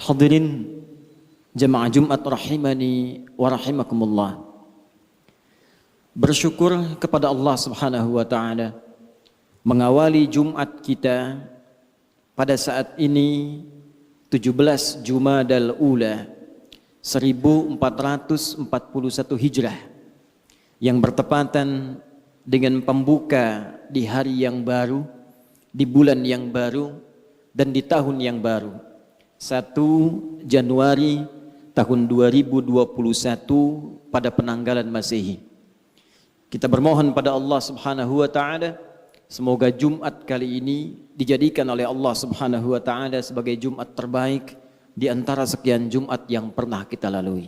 Hadirin jemaah Jumat rahimani wa rahimakumullah. Bersyukur kepada Allah Subhanahu wa taala mengawali Jumat kita pada saat ini 17 Jumadal Ula 1441 Hijrah yang bertepatan dengan pembuka di hari yang baru, di bulan yang baru, dan di tahun yang baru 1 Januari tahun 2021 pada penanggalan Masehi. Kita bermohon pada Allah Subhanahu wa taala semoga Jumat kali ini dijadikan oleh Allah Subhanahu wa taala sebagai Jumat terbaik di antara sekian Jumat yang pernah kita lalui.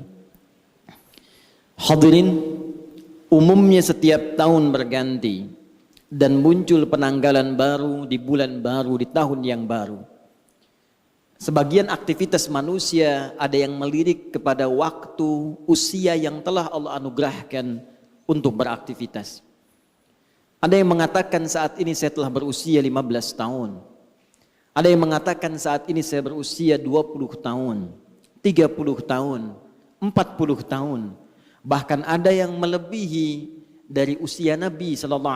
Hadirin, umumnya setiap tahun berganti dan muncul penanggalan baru di bulan baru di tahun yang baru. Sebagian aktivitas manusia ada yang melirik kepada waktu usia yang telah Allah anugerahkan untuk beraktivitas. Ada yang mengatakan saat ini saya telah berusia 15 tahun. Ada yang mengatakan saat ini saya berusia 20 tahun, 30 tahun, 40 tahun. Bahkan ada yang melebihi dari usia Nabi SAW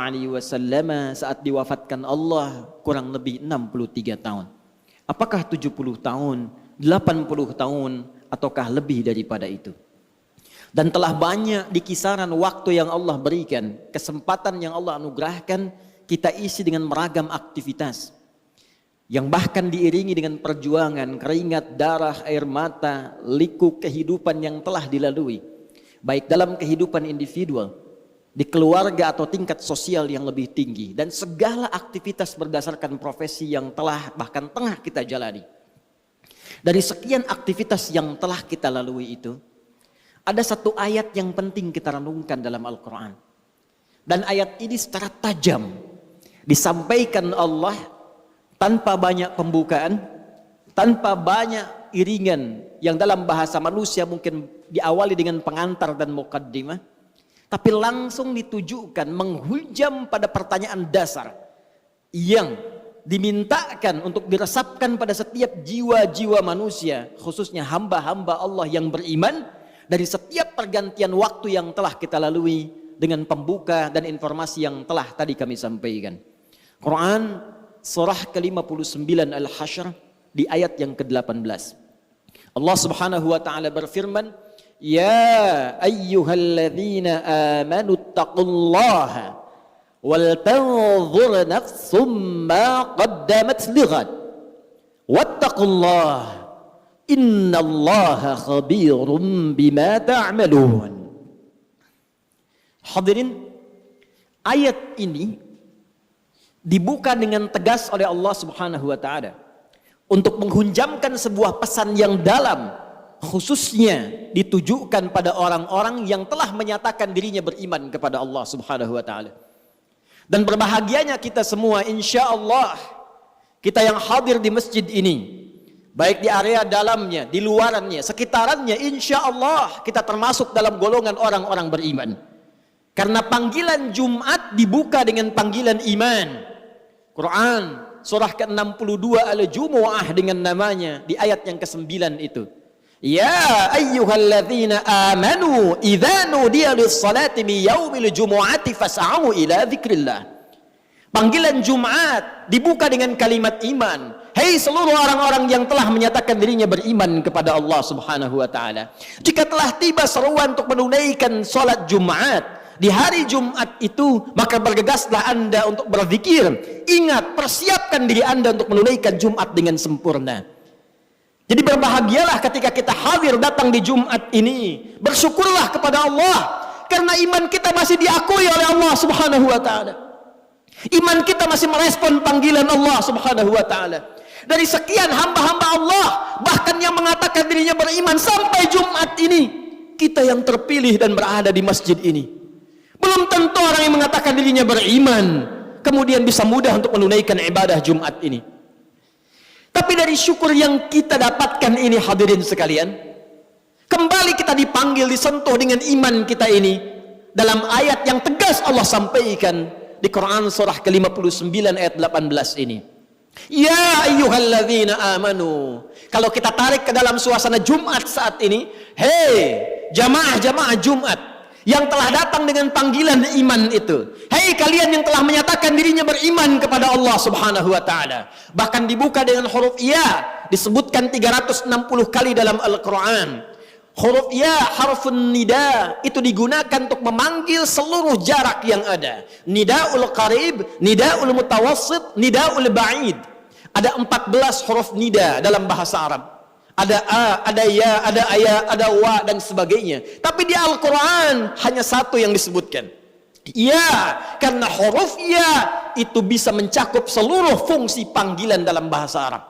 saat diwafatkan Allah kurang lebih 63 tahun. Apakah 70 tahun, 80 tahun, ataukah lebih daripada itu? Dan telah banyak di kisaran waktu yang Allah berikan, kesempatan yang Allah anugerahkan, kita isi dengan beragam aktivitas. Yang bahkan diiringi dengan perjuangan, keringat, darah, air mata, liku kehidupan yang telah dilalui. Baik dalam kehidupan individual, di keluarga atau tingkat sosial yang lebih tinggi, dan segala aktivitas berdasarkan profesi yang telah bahkan tengah kita jalani. Dari sekian aktivitas yang telah kita lalui itu, ada satu ayat yang penting kita renungkan dalam Al-Quran. Dan ayat ini secara tajam disampaikan Allah tanpa banyak pembukaan, tanpa banyak iringan yang dalam bahasa manusia mungkin diawali dengan pengantar dan muqaddimah, tapi langsung ditujukan menghujam pada pertanyaan dasar yang dimintakan untuk diresapkan pada setiap jiwa-jiwa manusia, khususnya hamba-hamba Allah yang beriman, dari setiap pergantian waktu yang telah kita lalui dengan pembuka dan informasi yang telah tadi kami sampaikan. Quran surah ke-59 Al-Hasyr di ayat yang ke-18. Allah Subhanahu wa taala berfirman, "Ya ayyuhalladzina amanu taqullaha wal tanzur nafsum ma qaddamat lighad wattaqullaha innallaha khabirum bima ta'malun." Hadirin, ayat ini dibuka dengan tegas oleh Allah Subhanahu wa taala untuk menghunjamkan sebuah pesan yang dalam, khususnya ditujukan pada orang-orang yang telah menyatakan dirinya beriman kepada Allah Subhanahu wa taala. Dan berbahagianya kita semua, insya Allah, kita yang hadir di masjid ini, baik di area dalamnya, di luarannya, sekitarannya, insya Allah kita termasuk dalam golongan orang-orang beriman. Karena panggilan Jumat dibuka dengan panggilan iman. Quran surah ke-62 Al-Jumu'ah dengan namanya di ayat yang ke-9 itu. Ya ayyuhalladzina amanu idza nudiya lis-salati min yaumil jumu'ati fas'au ila dzikrillah. Panggilan Jumat dibuka dengan kalimat iman. Hei seluruh orang-orang yang telah menyatakan dirinya beriman kepada Allah Subhanahu wa taala, jika telah tiba seruan untuk menunaikan salat Jumat di hari Jumat itu, maka bergegaslah Anda untuk berzikir. Ingat, persiapkan diri Anda untuk menunaikan Jumat dengan sempurna. Jadi berbahagialah ketika kita hadir datang di Jumat ini. Bersyukurlah kepada Allah karena iman kita masih diakui oleh Allah Subhanahu wa taala. Iman kita masih merespon panggilan Allah Subhanahu wa taala. Dari sekian hamba-hamba Allah, bahkan yang mengatakan dirinya beriman sampai Jumat ini, kita yang terpilih dan berada di masjid ini. Belum tentu orang yang mengatakan dirinya beriman kemudian bisa mudah untuk menunaikan ibadah Jumat ini. Tapi dari syukur yang kita dapatkan ini, hadirin sekalian, kembali kita dipanggil, disentuh dengan iman kita ini dalam ayat yang tegas Allah sampaikan di Quran surah ke-59 ayat 18 ini. Ya ayyuhalladzina amanu, Kalau kita tarik ke dalam suasana Jumat saat ini, hei jamaah-jamaah Jumat yang telah datang dengan panggilan iman itu, hei kalian yang telah menyatakan dirinya beriman kepada Allah Subhanahu wa taala, bahkan dibuka dengan huruf ya, disebutkan 360 kali dalam Al-Qur'an. Huruf ya, harfun nida, itu digunakan untuk memanggil seluruh jarak yang ada. Nidaul qarib, nidaul mutawassit, nidaul ba'id. Ada 14 huruf nida dalam bahasa Arab. Ada a, ada ya, ada aya, ada wa, dan sebagainya. Tapi di Al-Quran hanya satu yang disebutkan. Ya, karena huruf ya itu bisa mencakup seluruh fungsi panggilan dalam bahasa Arab.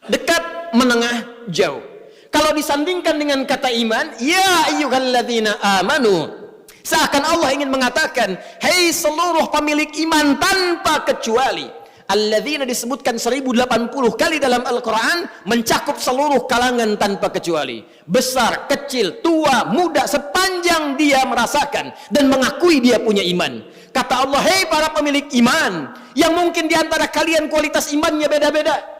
Dekat, menengah, jauh. Kalau disandingkan dengan kata iman, ya ayyuhalladzina amanu, seakan Allah ingin mengatakan, hei seluruh pemilik iman tanpa kecuali. Alladzina disebutkan 1080 kali dalam Al-Quran, mencakup seluruh kalangan tanpa kecuali. Besar, kecil, tua, muda, sepanjang dia merasakan dan mengakui dia punya iman. Kata Allah, hei para pemilik iman, yang mungkin diantara kalian kualitas imannya beda-beda.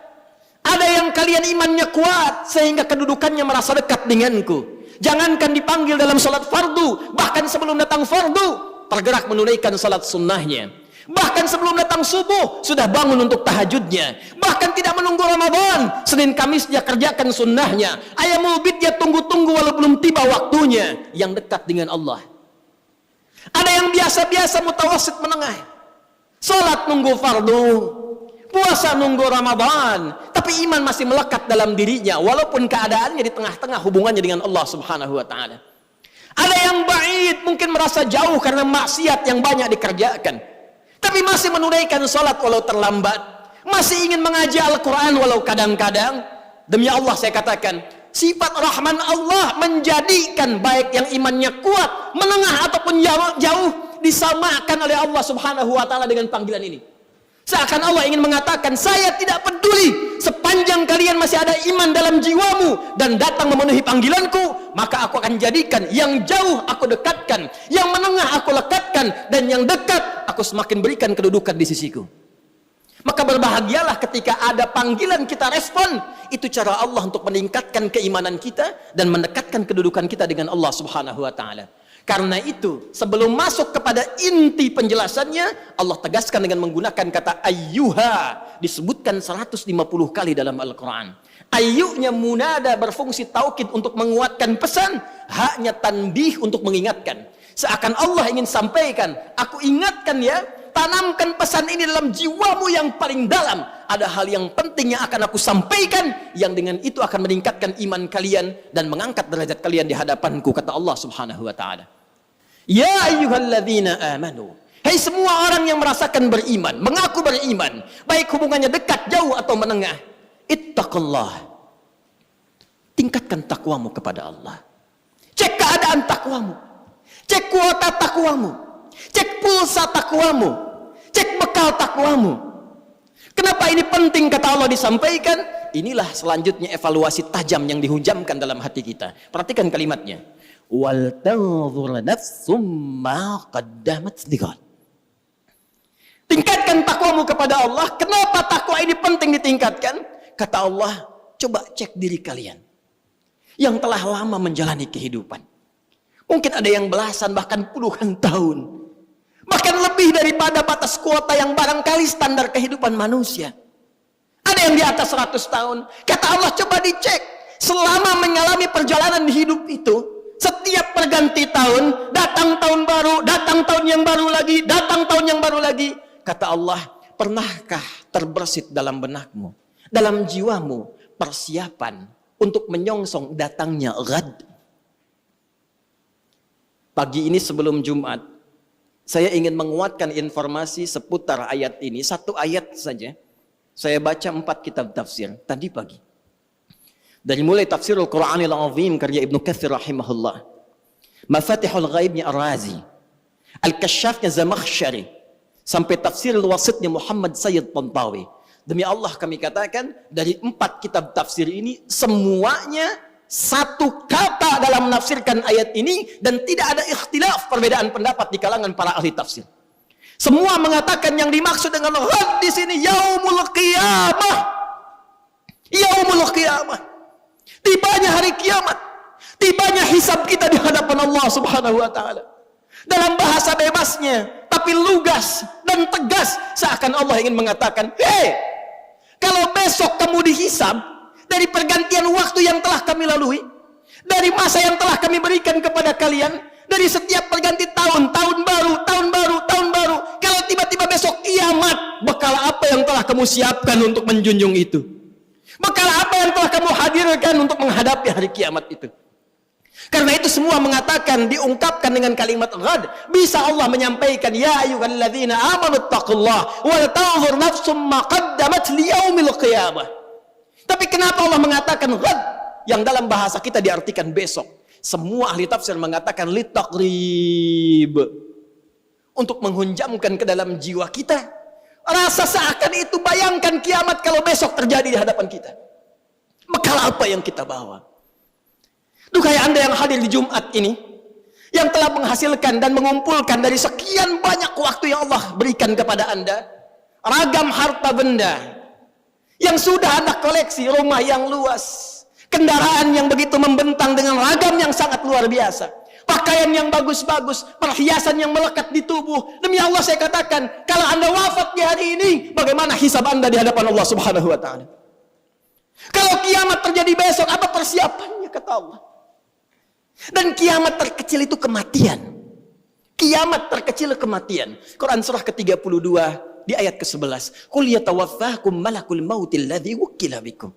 Ada yang kalian imannya kuat sehingga kedudukannya merasa dekat denganku. Jangankan dipanggil dalam salat fardu, bahkan sebelum datang fardu tergerak menunaikan salat sunnahnya. Bahkan sebelum datang subuh sudah bangun untuk tahajudnya. Bahkan tidak menunggu Ramadan, Senin Kamis dia kerjakan sunnahnya. Ayamul bid dia tunggu-tunggu walau belum tiba waktunya. Yang dekat dengan Allah. Ada yang biasa-biasa mutawasid menengah, salat nunggu fardu, puasa nunggu Ramadan, tapi iman masih melekat dalam dirinya walaupun keadaannya di tengah-tengah hubungannya dengan Allah Subhanahu wa taala. Ada yang ba'id, mungkin merasa jauh karena maksiat yang banyak dikerjakan, tapi masih menunaikan salat walau terlambat, masih ingin mengaji Al-Qur'an walau kadang-kadang. Demi Allah saya katakan, sifat Rahman Allah menjadikan baik yang imannya kuat, menengah ataupun jauh disamakan oleh Allah Subhanahu wa taala dengan panggilan ini. Seakan Allah ingin mengatakan, saya tidak peduli sepanjang kalian masih ada iman dalam jiwamu dan datang memenuhi panggilanku, maka aku akan jadikan yang jauh aku dekatkan, yang menengah aku lekatkan, dan yang dekat aku semakin berikan kedudukan di sisiku. Maka berbahagialah ketika ada panggilan kita respon. Itu cara Allah untuk meningkatkan keimanan kita dan mendekatkan kedudukan kita dengan Allah Subhanahu wa taala. Karena itu, sebelum masuk kepada inti penjelasannya, Allah tegaskan dengan menggunakan kata ayyuha, disebutkan 150 kali dalam Al-Quran. Ayyunya munada berfungsi taukid untuk menguatkan pesan, haknya tanbih untuk mengingatkan. Seakan Allah ingin sampaikan, aku ingatkan ya, tanamkan pesan ini dalam jiwamu yang paling dalam. Ada hal yang penting yang akan aku sampaikan, yang dengan itu akan meningkatkan iman kalian dan mengangkat derajat kalian di hadapanku, kata Allah Subhanahu wa taala. Ya ayyuhalladzina amanu, hei semua orang yang merasakan beriman, mengaku beriman, baik hubungannya dekat, jauh atau menengah, ittaqullah, tingkatkan takwamu kepada Allah. Cek keadaan takwamu, cek kuota takwamu, cek pulsa takwamu, cek bekal takwamu. Kenapa ini penting kata Allah disampaikan? Inilah selanjutnya evaluasi tajam yang dihujamkan dalam hati kita. Perhatikan kalimatnya. Wal tanzur nafsum ma qaddamat lighad. Tingkatkan takwamu kepada Allah. Kenapa takwa ini penting ditingkatkan? Kata Allah, coba cek diri kalian yang telah lama menjalani kehidupan. Mungkin ada yang belasan bahkan puluhan tahun, bahkan lebih daripada batas kuota yang barangkali standar kehidupan manusia. Ada yang di atas 100 tahun. Kata Allah, coba dicek selama mengalami perjalanan hidup itu. Setiap perganti tahun, datang tahun baru, datang tahun yang baru lagi, datang tahun yang baru lagi. Kata Allah, pernahkah terbersit dalam benakmu, dalam jiwamu, persiapan untuk menyongsong datangnya ghad? Pagi ini sebelum Jumat, saya ingin menguatkan informasi seputar ayat ini. Satu ayat saja. Saya baca 4 kitab tafsir tadi pagi. Dari mulai tafsirul Qur'anil Azim karya Ibnu Katsir rahimahullah, Mafatihul Ghaibnya Ar-Razi, Al-Kasyafnya Zamakhsyari, sampai tafsirul Wasitnya Muhammad Sayyid Tantawi. Demi Allah kami katakan, dari 4 kitab tafsir ini semuanya satu kata dalam menafsirkan ayat ini, dan tidak ada ikhtilaf, perbedaan pendapat di kalangan para ahli tafsir. Semua mengatakan yang dimaksud dengan ghad di sini yaumul qiyamah. Yaumul qiyamah. Tibanya hari kiamat. Tibanya hisab kita di hadapan Allah Subhanahu wa taala. Dalam bahasa bebasnya, tapi lugas dan tegas, seakan Allah ingin mengatakan, "Hei, kalau besok kamu dihisab dari pergantian waktu yang telah kami lalui, dari masa yang telah kami berikan kepada kalian, dari setiap perganti tahun, tahun baru, tahun baru, tahun baru, kalau tiba-tiba besok kiamat, bekal apa yang telah kamu siapkan untuk menjunjung itu? Bekal apa yang telah kamu hadirkan untuk menghadapi hari kiamat itu?" Karena itu semua mengatakan, diungkapkan dengan kalimat ghad. Bisa Allah menyampaikan, ya ayyuhalladzina amanu taqullaha wal tanzur nafsum ma qaddamat liyaumil qiyamah. Tapi kenapa Allah mengatakan ghad yang dalam bahasa kita diartikan besok? Semua ahli tafsir mengatakan litaqrib, untuk menghunjamkan ke dalam jiwa kita rasa seakan itu, bayangkan kiamat kalau besok terjadi di hadapan kita. Bekal apa yang kita bawa? Duhai Anda yang hadir di Jumat ini, yang telah menghasilkan dan mengumpulkan dari sekian banyak waktu yang Allah berikan kepada Anda, ragam harta benda yang sudah Anda koleksi, rumah yang luas, kendaraan yang begitu membentang dengan ragam yang sangat luar biasa, pakaian yang bagus-bagus, perhiasan yang melekat di tubuh. Demi Allah saya katakan, kalau Anda wafat di hari ini, bagaimana hisab Anda di hadapan Allah Subhanahu wa taala? Kalau kiamat terjadi besok, apa persiapannya, kata Allah? Dan kiamat terkecil itu kematian. Kiamat terkecil kematian. Quran surah ke-32 di ayat ke-11. Qul yatawaffakum malakul mautil ladzi wukkila bikum.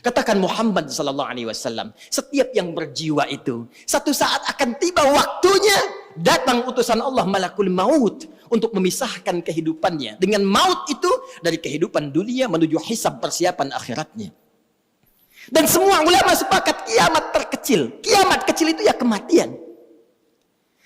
Katakan Muhammad sallallahu alaihi wasallam, setiap yang berjiwa itu satu saat akan tiba waktunya, datang utusan Allah malakul maut untuk memisahkan kehidupannya dengan maut itu dari kehidupan dunia menuju hisab persiapan akhiratnya. Dan semua ulama sepakat kiamat terkecil. Kiamat kecil itu ya kematian.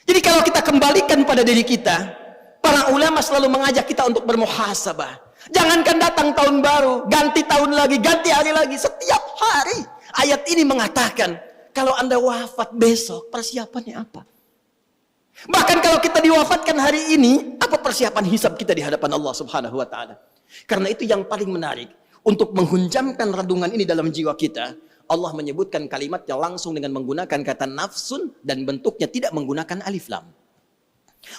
Jadi kalau kita kembalikan pada diri kita, para ulama selalu mengajak kita untuk bermuhasabah. Jangankan datang tahun baru, ganti tahun lagi, ganti hari lagi, setiap hari. Ayat ini mengatakan, kalau Anda wafat besok, persiapannya apa? Bahkan kalau kita diwafatkan hari ini, apa persiapan hisab kita di hadapan Allah Subhanahu wa taala? Karena itu yang paling menarik, untuk menghunjamkan renungan ini dalam jiwa kita, Allah menyebutkan kalimatnya langsung dengan menggunakan kata nafsun dan bentuknya tidak menggunakan alif lam.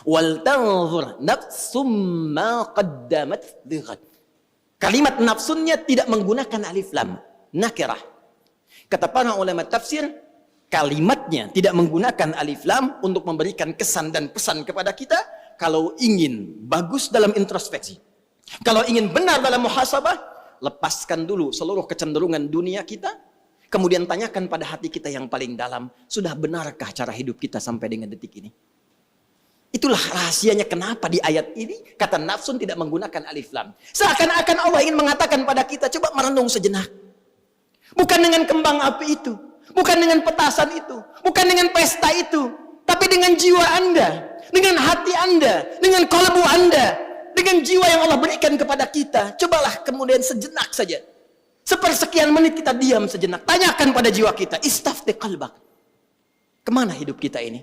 Wal tanzur nafsum ma qaddamat lighad. Kalimat nafsunnya tidak menggunakan alif lam, nakirah. Kata para ulama tafsir, kalimatnya tidak menggunakan alif lam untuk memberikan kesan dan pesan kepada kita. Kalau ingin bagus dalam introspeksi, kalau ingin benar dalam muhasabah, lepaskan dulu seluruh kecenderungan dunia kita, kemudian tanyakan pada hati kita yang paling dalam, sudah benarkah cara hidup kita sampai dengan detik ini? Itulah rahasianya kenapa di ayat ini kata nafsun tidak menggunakan alif lam. Seakan-akan Allah ingin mengatakan pada kita, coba merenung sejenak. Bukan dengan kembang api itu, bukan dengan petasan itu, bukan dengan pesta itu, tapi dengan jiwa Anda, dengan hati Anda, dengan qalbu Anda, dengan jiwa yang Allah berikan kepada kita. Cobalah kemudian sejenak saja, sepersekian menit kita diam sejenak, tanyakan pada jiwa kita, istafti qalbak, kemana hidup kita ini?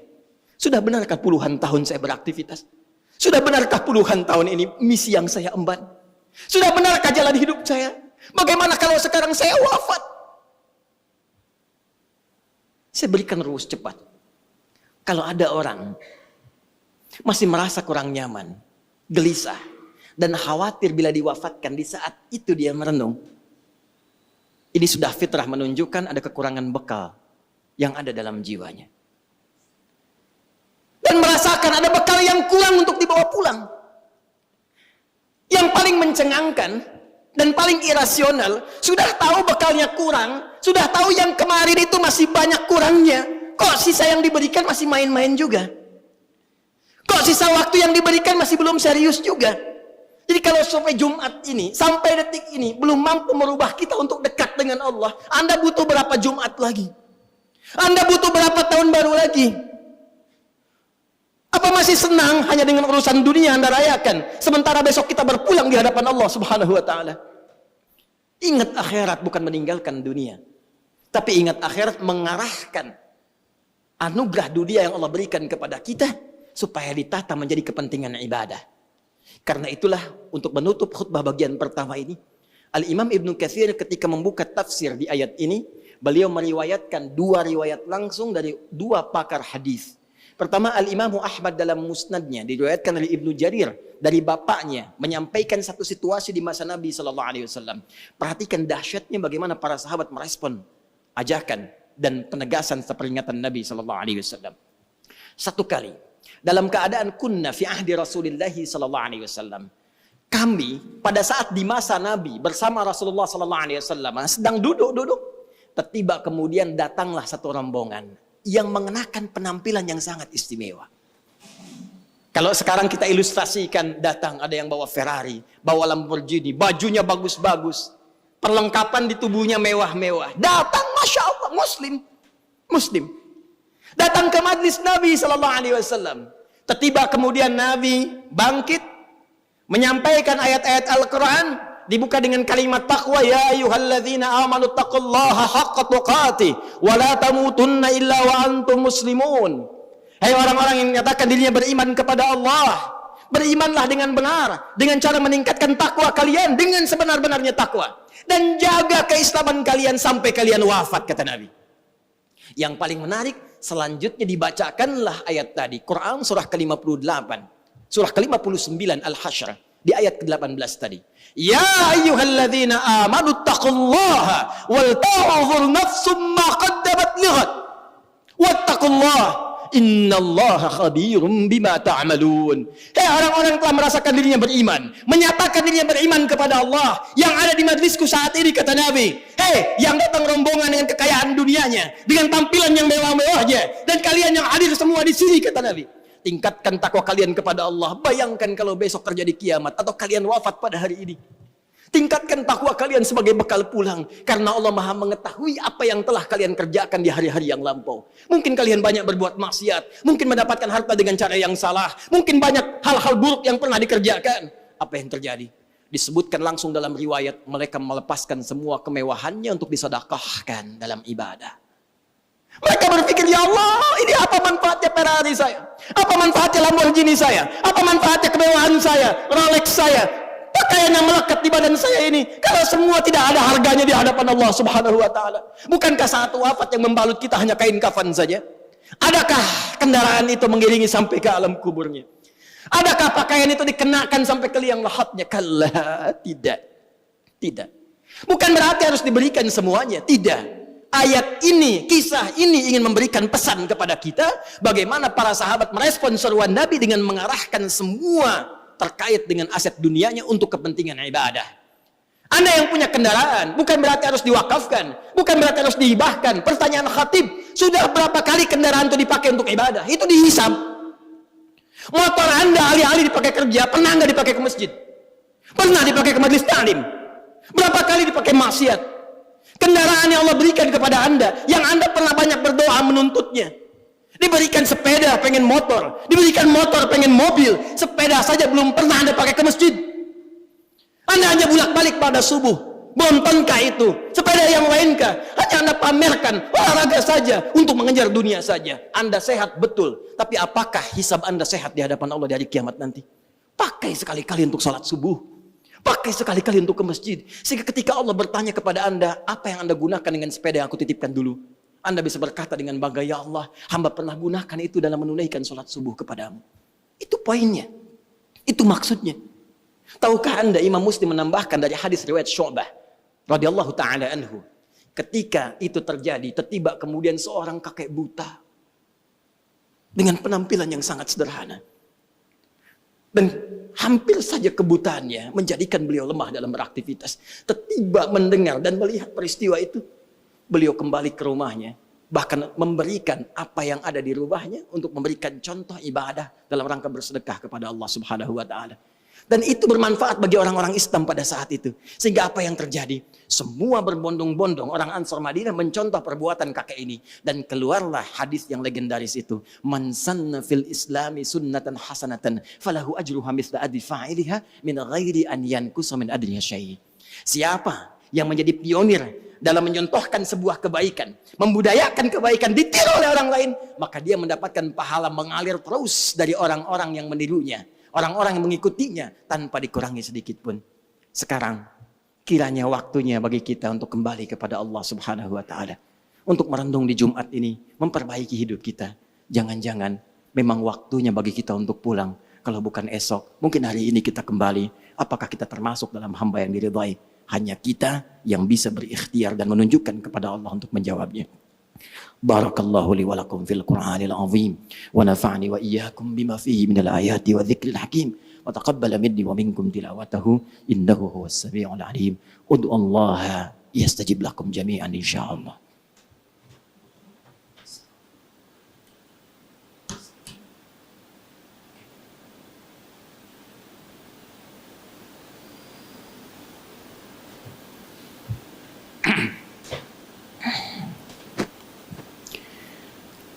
Sudah benarkah puluhan tahun saya beraktivitas? Sudah benarkah puluhan tahun ini misi yang saya emban? Sudah benarkah jalan hidup saya? Bagaimana kalau sekarang saya wafat? Saya berikan rumus cepat. Kalau ada orang masih merasa kurang nyaman, gelisah, dan khawatir bila diwafatkan, di saat itu dia merenung, ini sudah fitrah menunjukkan ada kekurangan bekal yang ada dalam jiwanya. Dan merasakan ada bekal yang kurang untuk dibawa pulang. Yang paling mencengangkan dan paling irasional, sudah tahu bekalnya kurang, sudah tahu yang kemarin itu masih banyak kurangnya, kok sisa yang diberikan masih main-main juga? Kok sisa waktu yang diberikan masih belum serius juga? Jadi kalau sampai Jumat ini, sampai detik ini, belum mampu merubah kita untuk dekat dengan Allah, Anda butuh berapa Jumat lagi? Anda butuh berapa tahun baru lagi? Apa masih senang hanya dengan urusan dunia Anda rayakan, sementara besok kita berpulang di hadapan Allah Subhanahu wa taala? Ingat akhirat bukan meninggalkan dunia, tapi ingat akhirat mengarahkan anugerah dunia yang Allah berikan kepada kita supaya ditata menjadi kepentingan ibadah. Karena itulah untuk menutup khutbah bagian pertama ini, Al-Imam Ibnu Katsir ketika membuka tafsir di ayat ini, beliau meriwayatkan dua riwayat langsung dari dua pakar hadis. Pertama, Al-Imam Ahmad dalam musnadnya diriwayatkan oleh Ibnu Jarir dari bapaknya menyampaikan satu situasi di masa Nabi SAW. Perhatikan dahsyatnya bagaimana para sahabat merespon ajakan dan penegasan peringatan Nabi SAW. Satu kali dalam keadaan kunna fi ahdi Rasulullah SAW, kami pada saat di masa Nabi bersama Rasulullah SAW sedang duduk-duduk, tiba kemudian datanglah satu rombongan yang mengenakan penampilan yang sangat istimewa. Kalau sekarang kita ilustrasikan, datang ada yang bawa Ferrari, bawa Lamborghini, bajunya bagus-bagus, perlengkapan di tubuhnya mewah-mewah. Datang, Masya Allah, Muslim. Datang ke majlis Nabi SAW. Tiba kemudian Nabi bangkit, menyampaikan ayat-ayat Al-Quran, dibuka dengan kalimat taqwa, ya ayyuhalladzina amanu taqullaha haqqa tuqatih wa la tamutunna illa wa antum muslimun. Hai orang-orang yang menyatakan dirinya beriman kepada Allah, berimanlah dengan benar, dengan cara meningkatkan takwa kalian dengan sebenar-benarnya takwa, dan jaga keislaman kalian sampai kalian wafat, kata Nabi. Yang paling menarik, selanjutnya dibacakanlah ayat tadi, Quran surah ke-58, surah ke-59 Al-Hasyr, di ayat ke-18 tadi. Ya ayyuhalladzina amanu taqullaha wal tanzur nafsum ma qaddamat lighad wattaqullaha innallaha khabirum bima ta'malun. Hei orang-orang yang telah merasakan dirinya beriman, menyatakan dirinya beriman kepada Allah, yang ada di majlisku saat ini, kata Nabi. Hei yang datang rombongan dengan kekayaan dunianya, dengan tampilan yang mewah-mewahnya, dan kalian yang hadir semua di sini, kata Nabi, tingkatkan takwa kalian kepada Allah. Bayangkan kalau besok terjadi kiamat atau kalian wafat pada hari ini. Tingkatkan takwa kalian sebagai bekal pulang, karena Allah Maha mengetahui apa yang telah kalian kerjakan di hari-hari yang lampau. Mungkin kalian banyak berbuat maksiat, mungkin mendapatkan harta dengan cara yang salah, mungkin banyak hal-hal buruk yang pernah dikerjakan. Apa yang terjadi? Disebutkan langsung dalam riwayat, mereka melepaskan semua kemewahannya untuk disedekahkan dalam ibadah. Mereka berpikir, ya Allah, ini apa manfaatnya Ferrari saya? Apa manfaatnya Lamborghini saya? Apa manfaatnya kemewahan saya, Rolex saya, pakaian yang melekat di badan saya ini, kalau semua tidak ada harganya di hadapan Allah Subhanahu wa Ta'ala? Bukankah saat wafat yang membalut kita hanya kain kafan saja? Adakah kendaraan itu mengiringi sampai ke alam kuburnya? Adakah pakaian itu dikenakan sampai ke liang lahatnya? Kalla, tidak. Bukan berarti harus diberikan semuanya, tidak. Ayat ini, kisah ini ingin memberikan pesan kepada kita bagaimana para sahabat merespon seruan Nabi dengan mengarahkan semua terkait dengan aset dunianya untuk kepentingan ibadah. Anda yang punya kendaraan bukan berarti harus diwakafkan, bukan berarti harus dihibahkan. Pertanyaan khatib, sudah berapa kali kendaraan itu dipakai untuk ibadah? Itu dihisab. Motor Anda alih-alih dipakai kerja, pernah nggak dipakai ke masjid? Pernah dipakai ke majelis ta'lim? Berapa kali dipakai maksiat? Kendaraan yang Allah berikan kepada Anda, yang Anda pernah banyak berdoa menuntutnya. Diberikan sepeda, pengen motor. Diberikan motor, pengen mobil. Sepeda saja belum pernah Anda pakai ke masjid. Anda hanya bolak-balik pada subuh. Bontonkah itu? Sepeda yang lainkah? Hanya Anda pamerkan, olahraga saja, untuk mengejar dunia saja. Anda sehat, betul. Tapi apakah hisab Anda sehat di hadapan Allah di hari kiamat nanti? Pakai sekali-kali untuk salat subuh. Pakai sekali-kali untuk ke masjid. Sehingga ketika Allah bertanya kepada Anda, apa yang Anda gunakan dengan sepeda yang aku titipkan dulu? Anda bisa berkata dengan bangga, ya Allah, hamba pernah gunakan itu dalam menunaikan sholat subuh kepadamu. Itu poinnya. Itu maksudnya. Tahukah Anda, Imam Muslim menambahkan dari hadis riwayat Syu'bah radhiyallahu ta'ala anhu. Ketika itu terjadi, tiba kemudian seorang kakek buta dengan penampilan yang sangat sederhana. Dan hampir saja kebutaannya menjadikan beliau lemah dalam beraktivitas. Tiba mendengar dan melihat peristiwa itu, beliau kembali ke rumahnya, bahkan memberikan apa yang ada di rumahnya untuk memberikan contoh ibadah dalam rangka bersedekah kepada Allah Subhanahu wa Ta'ala. Dan itu bermanfaat bagi orang-orang Islam pada saat itu. Sehingga apa yang terjadi? Semua berbondong-bondong orang Ansar Madinah mencontoh perbuatan kakek ini. Dan keluarlah hadis yang legendaris itu. Man sanna fil islami sunnatan hasanatan falahu ajruha mithla adri fa'iliha min ghairi an yankusa min adriha syai'. Siapa yang menjadi pionir dalam menyontohkan sebuah kebaikan, membudayakan kebaikan, ditiru oleh orang lain, maka dia mendapatkan pahala mengalir terus dari orang-orang yang menirunya, orang-orang yang mengikutinya tanpa dikurangi sedikit pun. Sekarang Kiranya waktunya bagi kita untuk kembali kepada Allah Subhanahu wa taala. Untuk merenung di Jumat ini, memperbaiki hidup kita. Jangan-jangan memang waktunya bagi kita untuk pulang. Kalau bukan esok, mungkin hari ini kita kembali. Apakah kita termasuk dalam hamba yang diridhai? Hanya kita yang bisa berikhtiar dan menunjukkan kepada Allah untuk menjawabnya. Barakallahu li wa lakum fil Qur'anil azim wa nafa'ni wa iyyakum bima fihi minal ayati wa dzikril hakim. وتقبل مني ومنكم تلاوته إنه هو السميع العليم ادعوا الله يستجب لكم جميعا إن شاء الله.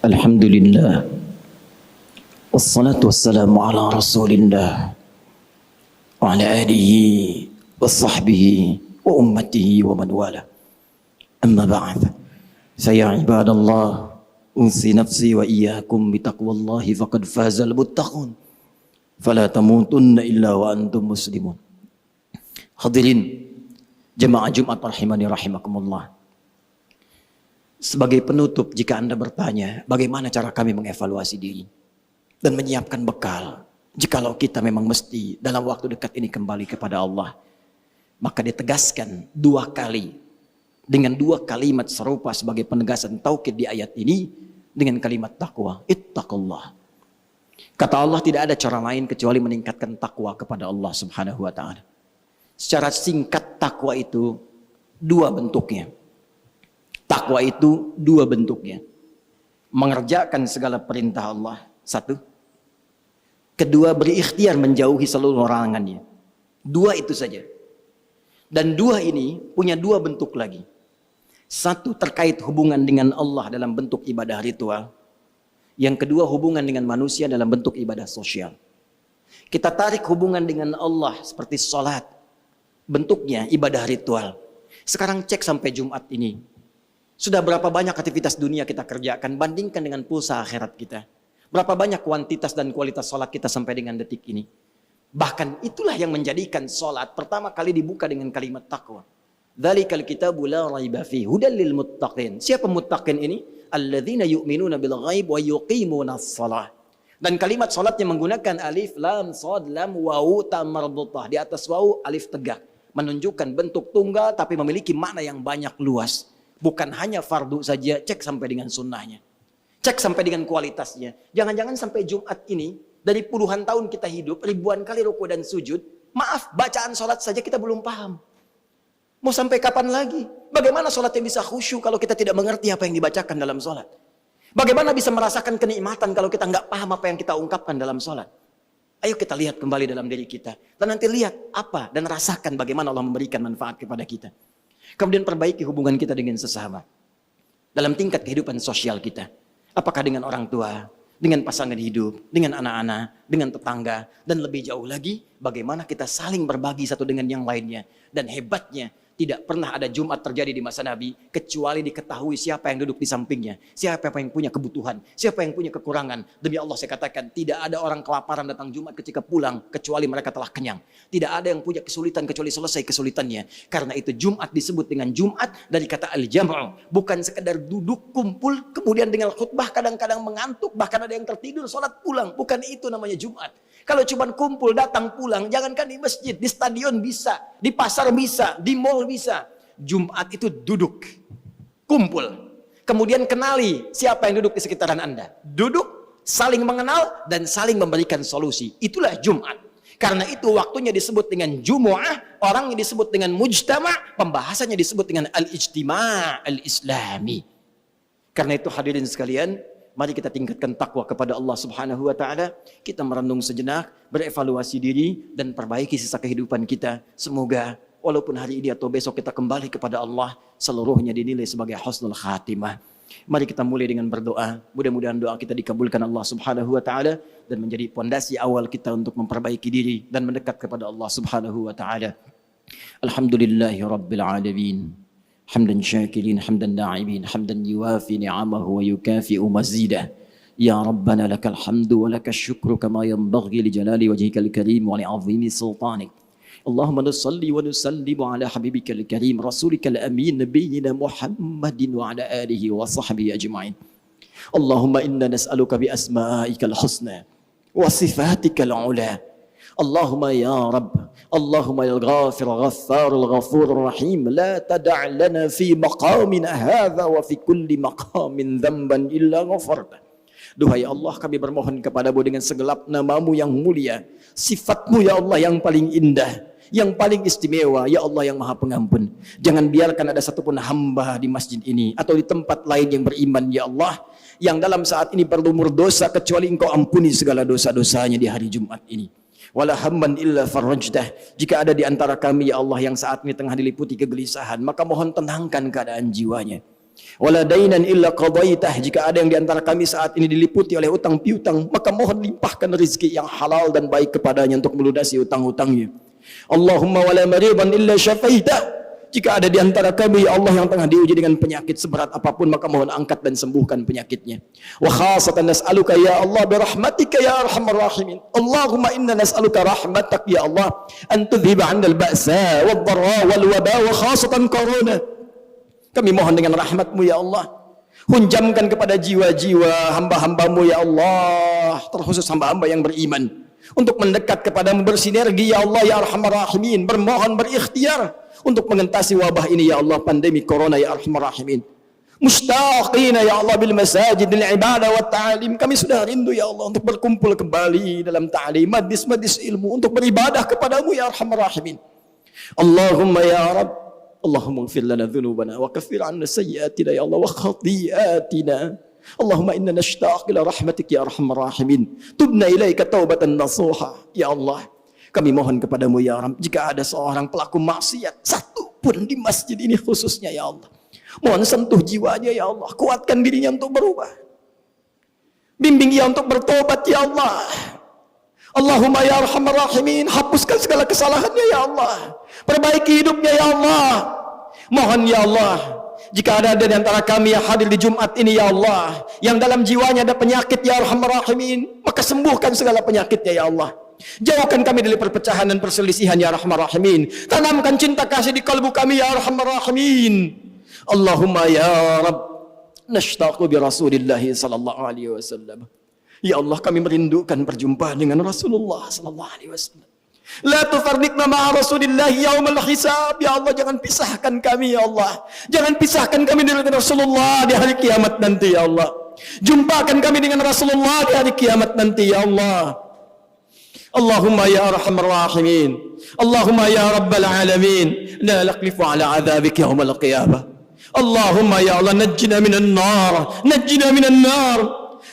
الحمد لله والصلاة والسلام على رسول الله وعلى آله وصحبه وأمته ومن والاه أما بعد فيا عباد الله أوصي نفسي وإياكم بتقوى الله فقد فاز المتقون فلا تموتن إلا وأنتم مسلمون. Hadirin jemaah Jumat rahimani rahimakumullah. Sebagai penutup, jika Anda bertanya bagaimana cara kami mengevaluasi diri dan menyiapkan bekal jikalau kita memang mesti dalam waktu dekat ini kembali kepada Allah, maka ditegaskan 2 kali dengan 2 kalimat serupa sebagai penegasan taukid di ayat ini dengan kalimat takwa, ittaqullah. Kata Allah, tidak ada cara lain kecuali meningkatkan takwa kepada Allah Subhanahu wa taala. Secara singkat, takwa itu 2 bentuknya. Takwa itu 2 bentuknya. Mengerjakan segala perintah Allah, 1. Kedua, berikhtiar menjauhi seluruh larangannya. 2 itu saja. Dan 2 ini punya 2 bentuk lagi. 1 terkait hubungan dengan Allah dalam bentuk ibadah ritual. Yang kedua, hubungan dengan manusia dalam bentuk ibadah sosial. Kita tarik hubungan dengan Allah seperti sholat. Bentuknya ibadah ritual. Sekarang cek sampai Jumat ini. Sudah berapa banyak aktivitas dunia kita kerjakan, bandingkan dengan pulsa akhirat kita. Berapa banyak kuantitas dan kualitas sholat kita sampai dengan detik ini. Bahkan itulah yang menjadikan sholat pertama kali dibuka dengan kalimat takwa. Dzalikal kitabu la raiba fihi hudal lil muttaqin. Siapa muttaqin ini? Alladzina yu'minuna bil ghaib wa yuqimunas shalah. Dan kalimat sholatnya menggunakan alif, lam, shad, lam, wawu, ta marbutah. Di atas wawu alif tegak. Menunjukkan bentuk tunggal tapi memiliki makna yang banyak luas. Bukan hanya fardu saja, cek sampai dengan sunnahnya. Cek sampai dengan kualitasnya. Jangan-jangan sampai Jumat ini, dari puluhan tahun kita hidup, ribuan kali ruku dan sujud, maaf, bacaan sholat saja kita belum paham. Mau sampai kapan lagi? Bagaimana sholatnya bisa khusyuk kalau kita tidak mengerti apa yang dibacakan dalam sholat? Bagaimana bisa merasakan kenikmatan kalau kita nggak paham apa yang kita ungkapkan dalam sholat? Ayo kita lihat kembali dalam diri kita. Dan nanti lihat apa dan rasakan bagaimana Allah memberikan manfaat kepada kita. Kemudian perbaiki hubungan kita dengan sesama. Dalam tingkat kehidupan sosial kita. Apakah dengan orang tua, dengan pasangan hidup, dengan anak-anak, dengan tetangga, dan lebih jauh lagi, bagaimana kita saling berbagi satu dengan yang lainnya. Dan hebatnya, tidak pernah ada Jumat terjadi di masa Nabi, kecuali diketahui siapa yang duduk di sampingnya, siapa yang punya kebutuhan, siapa yang punya kekurangan. Demi Allah saya katakan, tidak ada orang kelaparan datang Jumat ketika pulang, kecuali mereka telah kenyang. Tidak ada yang punya kesulitan, kecuali selesai kesulitannya. Karena itu Jumat disebut dengan Jumat dari kata al-jam'u. Bukan sekedar duduk, kumpul, kemudian dengan khutbah kadang-kadang mengantuk, bahkan ada yang tertidur, sholat pulang. Bukan itu namanya Jumat. Kalau cuma kumpul, datang, pulang, jangankan di masjid, di stadion bisa, di pasar bisa, di mall bisa. Jumat itu duduk, kumpul. Kemudian kenali siapa yang duduk di sekitaran Anda. Duduk, saling mengenal, dan saling memberikan solusi. Itulah Jumat. Karena itu waktunya disebut dengan Jumu'ah, orangnya disebut dengan Mujtama', pembahasannya disebut dengan Al-Ijtima' Al-Islami. Karena itu hadirin sekalian, mari kita tingkatkan takwa kepada Allah Subhanahu wa taala. Kita merenung sejenak, berevaluasi diri dan perbaiki sisa kehidupan kita. Semoga walaupun hari ini atau besok kita kembali kepada Allah, seluruhnya dinilai sebagai husnul khatimah. Mari kita mulai dengan berdoa. Mudah-mudahan doa kita dikabulkan Allah Subhanahu wa taala dan menjadi pondasi awal kita untuk memperbaiki diri dan mendekat kepada Allah Subhanahu wa taala. Alhamdulillahirabbil alamin. حمدا شاكرين حمدا داعمين حمدا يوافي نعمه ويكافئ مزيده يا ربنا لك الحمد ولك الشكر كما ينبغي لجلال وجهك الكريم ولعظيم سلطانك Allahumma nusalli wa nusallimu ala habibikal karim rasulikal amin nabiyyina Muhammadin wa ala alihi wa sahbihi ajma'in. Allahumma inna nas'aluka bi asma'ikal husna wa sifatikal ula. Allahumma ya Rabb, Allahumma ya Ghafir Ghaffar Ghafur Rahim, la tada' lana fi maqamina hadha wa fi kulli maqamin dhanban illa ghafarta. Duhai Allah, kami bermohon kepadamu dengan segelap namamu yang mulia, sifatmu ya Allah yang paling indah, yang paling istimewa, ya Allah yang maha pengampun. Jangan biarkan ada satupun hamba di masjid ini atau di tempat lain yang beriman ya Allah, yang dalam saat ini berlumur dosa, kecuali Engkau ampuni segala dosa-dosanya di hari Jumat ini. Wala hamman illa farajdah. Jika ada di antara kami ya Allah yang saat ini tengah diliputi kegelisahan, maka mohon tenangkan keadaan jiwanya. Wala dainan illa qadaitah. Jika ada yang di antara kami saat ini diliputi oleh utang piutang, maka mohon limpahkan rezeki yang halal dan baik kepadanya untuk melunasi utang-utangnya. Allahumma wala maridan illa syafaitah. Jika ada di antara kami ya Allah yang tengah diuji dengan penyakit seberat apapun, maka mohon angkat dan sembuhkan penyakitnya. Wa khasatan nas'aluka ya Allah birahmatika ya arhamar rahimin. Allahumma inna nas'aluka rahmatak ya Allah an tudhiba 'anna al-ba'sa wad-dharra wal waba wa khasatan corona. Kami mohon dengan rahmat-Mu ya Allah, hunjamkan kepada jiwa-jiwa hamba-hamba-Mu ya Allah, terkhusus hamba-hamba yang beriman, untuk mendekat kepadamu, bersinergi ya Allah ya arhamar rahimin, bermohon, berikhtiar untuk mengentasi wabah ini ya Allah, pandemi corona ya arhamar rahimin. Mushtaqina ya Allah bil masajid lil ibadah wa ta'lim. Kami sudah rindu ya Allah untuk berkumpul kembali dalam ta'lim, majlis-majlis ilmu, untuk beribadah kepadamu ya arhamar rahimin. Allahumma ya Rabb, Allahumma ighfir lana dhunubana wa kaffir 'anna sayyi'atina ya Allah wa khati'atina. Allahumma inna nashtaq ila rahmatik ya arhamar rahimin. Tubna ilaika taubatan nasuha. Ya Allah, kami mohon kepadamu ya Rabb, jika ada seorang pelaku maksiat satu pun di masjid ini khususnya ya Allah, mohon sentuh jiwanya ya Allah, kuatkan dirinya untuk berubah, bimbing ia untuk bertobat ya Allah. Allahumma ya arhamar rahimin, hapuskan segala kesalahannya ya Allah, perbaiki hidupnya ya Allah. Mohon ya Allah, jika ada di antara kami yang hadir di Jumat ini ya Allah, yang dalam jiwanya ada penyakit ya arhamar rahimin, maka sembuhkan segala penyakitnya ya Allah. Jauhkan kami dari perpecahan dan perselisihan ya arhamar rahimin. Tanamkan cinta kasih di kalbu kami ya arhamar rahimin. Allahumma ya Rabb, nashtaqu bi Rasulillah sallallahu alaihi wasallam. Ya Allah, kami merindukan perjumpaan dengan Rasulullah sallallahu alaihi wasallam. La tufarriqna ma'a Rasulillah yaumal hisab. Ya Allah, jangan pisahkan kami ya Allah. Jangan pisahkan kami dengan Rasulullah di hari kiamat nanti ya Allah. Jumpakan kami dengan Rasulullah di hari kiamat nanti ya Allah. Allahumma ya arhamar rahimin, Allahumma ya rabbal alamin, la naqlifu ala adhabik yawmal qiyamah. Allahumma ya Allah, najjina minan nar, najjina minan nar.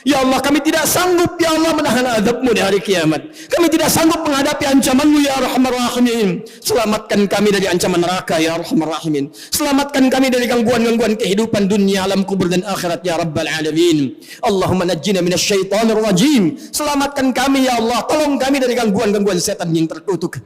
Ya Allah, kami tidak sanggup ya Allah menahan azab-Mu di hari kiamat. Kami tidak sanggup menghadapi ancaman-Mu ya arhamar rahimin. Selamatkan kami dari ancaman neraka ya arhamar rahimin. Selamatkan kami dari gangguan-gangguan kehidupan dunia, alam kubur dan akhirat ya rabbal alamin. Allahumma najjina minasyaitonir rajim. Selamatkan kami ya Allah, tolong kami dari gangguan-gangguan setan yang terkutuk.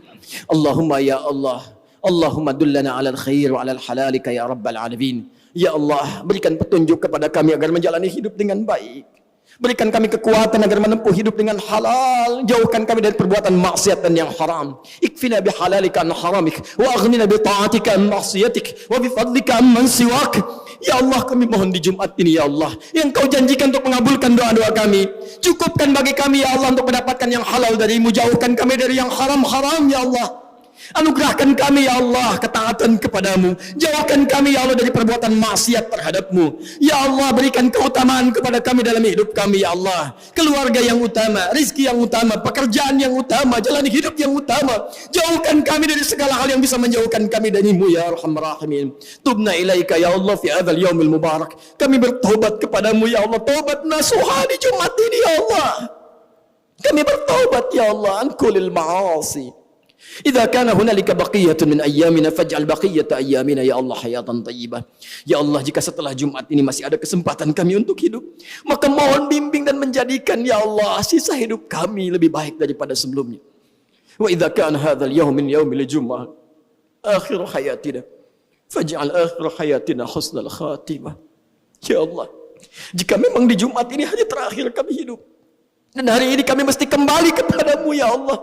Allahumma ya Allah, Allahumma dullana 'alal khair wa 'alal halalika ya rabbal alamin. Ya Allah, berikan petunjuk kepada kami agar menjalani hidup dengan baik. Berikan kami kekuatan agar menempuh hidup dengan halal. Jauhkan kami dari perbuatan maksiat dan yang haram. Ikfina bihalalika an haramik, wa aghnina bi ta'atika an maksiatik, wa bi fadlika amman siwak. Ya Allah, kami mohon di Jumat ini ya Allah, yang Kau janjikan untuk mengabulkan doa-doa kami, cukupkan bagi kami ya Allah untuk mendapatkan yang halal dari-Mu. Jauhkan kami dari yang haram-haram ya Allah. Anugerahkan kami ya Allah ketaatan kepadamu. Jauhkan kami ya Allah dari perbuatan maksiat terhadap-Mu. Ya Allah, berikan keutamaan kepada kami dalam hidup kami ya Allah. Keluarga yang utama, rizki yang utama, pekerjaan yang utama, jalan hidup yang utama. Jauhkan kami dari segala hal yang bisa menjauhkan kami dari-Mu ya arhamar rahimin. Tubna ilaika ya Allah fi hadzal yaumil mubarak. Kami bertobat kepadamu ya Allah, tobat nasuha di Jumat ini ya Allah. Kami bertobat ya Allah an kulil ma'asi. Idza kana hunalika baqiyatun min ayyamina faj'al baqiyata ayyamina ya Allah hayatan thayyibah. Ya Allah, jika setelah Jumat ini masih ada kesempatan kami untuk hidup, maka mohon bimbing dan menjadikan ya Allah sisa hidup kami lebih baik daripada sebelumnya. Wa idza kana hadzal yaum min yaumil jumu'ah akhir hayatina faj'al akhir hayatina husnal khatimah. Ya Allah, jika memang di Jumat ini hari terakhir kami hidup dan hari ini kami mesti kembali kepadamu ya Allah,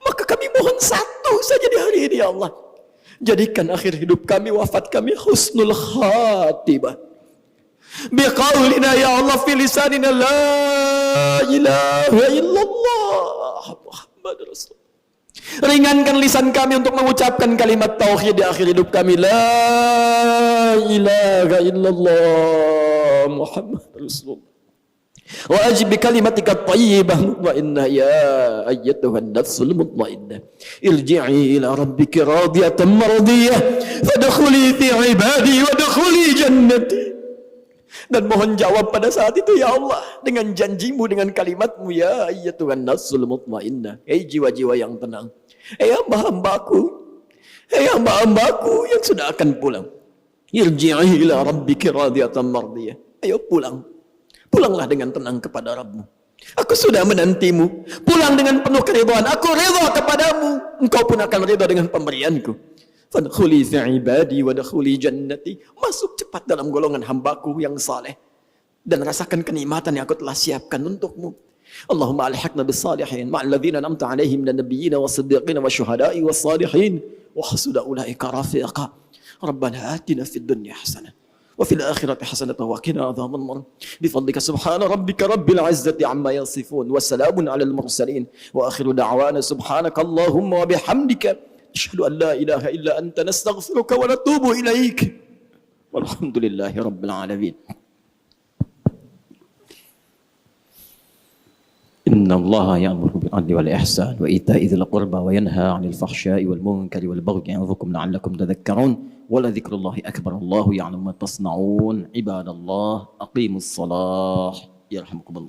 maka kami Mohon satu saja di hari ini ya Allah. Jadikan akhir hidup kami, wafat kami husnul khatimah. Biqaulina ya Allah fi lisanina la ilaha illallah Muhammad Rasul. Ringankan lisan kami untuk mengucapkan kalimat tauhid di akhir hidup kami. La ilaha illallah Muhammad Rasul. Wa ajib bi kalimatika thayyibah mutmainnah ya ayyatuhan nafsul mutmainnah irji'i ila rabbiki radiyatan mardiyah fadkhuli fi ibadi wadkhuli jannati. Dan mohon jawab pada saat itu ya Allah dengan janjimu, dengan kalimatmu ya ayyatuhan nafsul mutmainnah. Hei jiwa-jiwa yang tenang, hei hamba-hambaku, hei hamba-hambaku yang sudah akan pulang, irji'i ila rabbiki radiyatan mardiyah. Ayo pulang. Pulanglah dengan tenang kepada Rabbmu. Aku sudah menantimu. Pulang dengan penuh keridhaan. Aku ridha kepadamu. Engkau pun akan ridha dengan pemberianku. Fadkhuli fi ibadi wa dakhuli jannati. Masuk cepat dalam golongan hambaku yang saleh. Dan rasakan kenikmatan yang aku telah siapkan untukmu. Allahumma alhiqna bis salihin ma'al ladzina an'amta 'alaihim minan nabiyyin was-siddiqin wasyuhada'i was-salihin wa hasuna ulaika rafiqa. Rabbana atina fid dunya hasanah وفي الآخرة حسنة وقنا عذاب النار بفضلك سبحان ربك رب العزة عما يصفون وسلام على المرسلين وآخر دعوانا سبحانك اللهم وبحمدك نشهد أن لا إله إلا أنت نستغفرك ونتوب إليك والحمد لله رب العالمين. إن الله يأمر بالعدل والإحسان وإيتاء ذي القربى وينهى عن الفحشاء والمنكر والبغي يعظكم لعلكم تذكرون ولذكر الله أكبر الله يعلم ما تصنعون عباد الله أقيموا الصلاة يرحمكم الله.